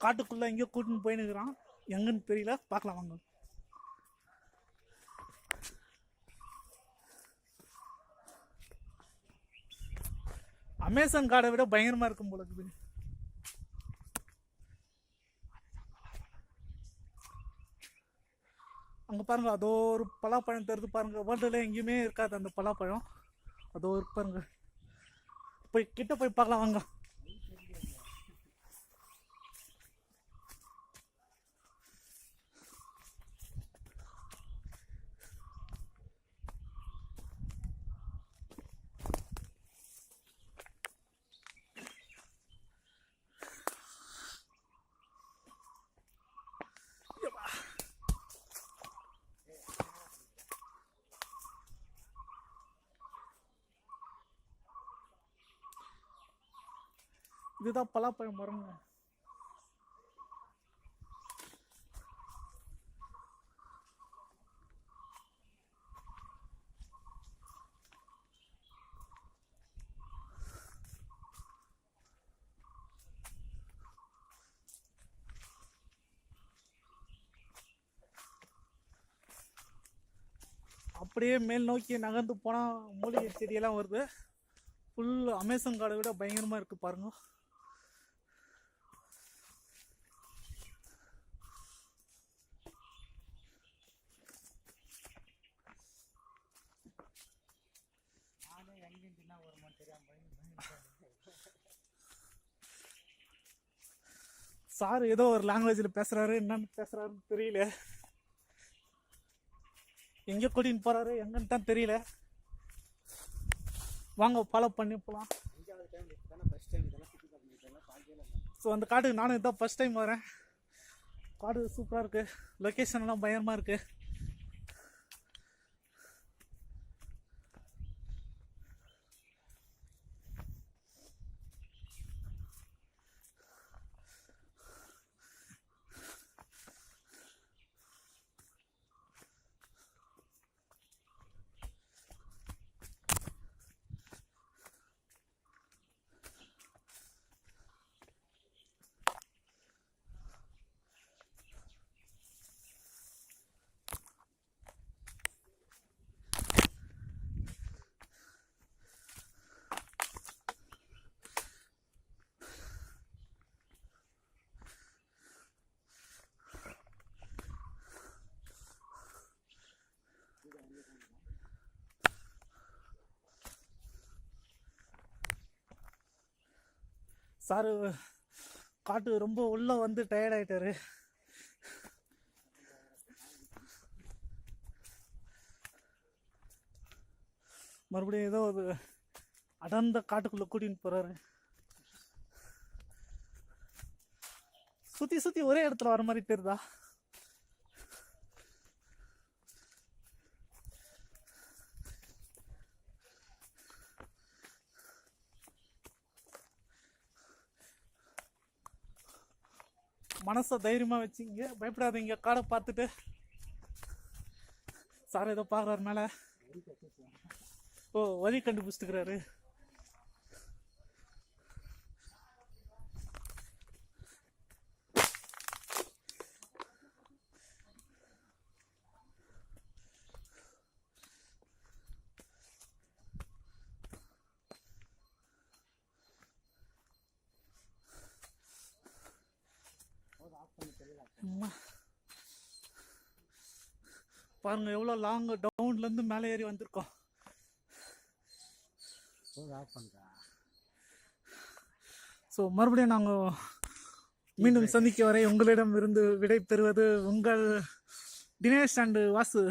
காட்டுக்குள்ள எங்கேயோ கூட்டின்னு போயின்னுக்குறான், எங்கன்னு தெரியல, பார்க்கலாம் வாங்க. அமேசான் காடை விட பயங்கரமா இருக்கும் போல இருக்குது. அங்கே பாருங்க, அதோ ஒரு பலாப்பழம் தருது பாருங்க. வேர்ல்டுல எங்கேயுமே இருக்காது அந்த பலாப்பழம். அதோ இருக்கு பாருங்க, போய் கிட்ட போய் பார்க்கலாம் வாங்க. இதுதான் பலாப்பழம் மரங்க. அப்படியே மேல் நோக்கி நகர்ந்து போனால் மூலிகை செடியெல்லாம் வருது. ஃபுல் அமேசான் காடை விட பயங்கரமாக இருக்குது பாருங்க. சார் ஏதோ ஒரு லாங்குவேஜில் பேசுகிறாரு, என்னன்னு பேசுகிறாருன்னு தெரியல. எங்கே கூட்டின்னு போகிறாரு எங்கன்னு தான் தெரியல. வாங்க ஃபாலோ பண்ணி போகலாம். ஸோ அந்த காட்டுக்கு நானும் இதுதான் ஃபஸ்ட் டைம் வரேன். காடு சூப்பராக இருக்குது, லொக்கேஷன்லாம் பயங்கரமாக இருக்குது. சார் காட்டு ரொம்ப உள்ள வந்து டயர்ட் ஆயிட்டாரு. மறுபடியும் ஏதோ ஒரு அடர்ந்த காட்டுக்குள்ள கூட்டின்னு போறாரு. சுத்தி சுத்தி ஒரே இடத்துல வர மாதிரி தெரியுதா? மனசை தைரியமா வச்சுங்க, பயப்படாதீங்க. காடை பார்த்துட்டு சார் ஏதோ பார்க்குறாரு மேலே. ஓ, வழி கண்டுபிடிச்சிட்டுக்கிறாரு. பாருங்க எவ்வளோ லாங் டவுன்லேருந்து மேலே ஏறி வந்திருக்கோம். ஸோ மறுபடியும் நாங்கள் மீண்டும் சந்திக்க வரை உங்களிடம் இருந்து விடை பெறுவது உங்கள் தினேஷ் அண்டு வாசு.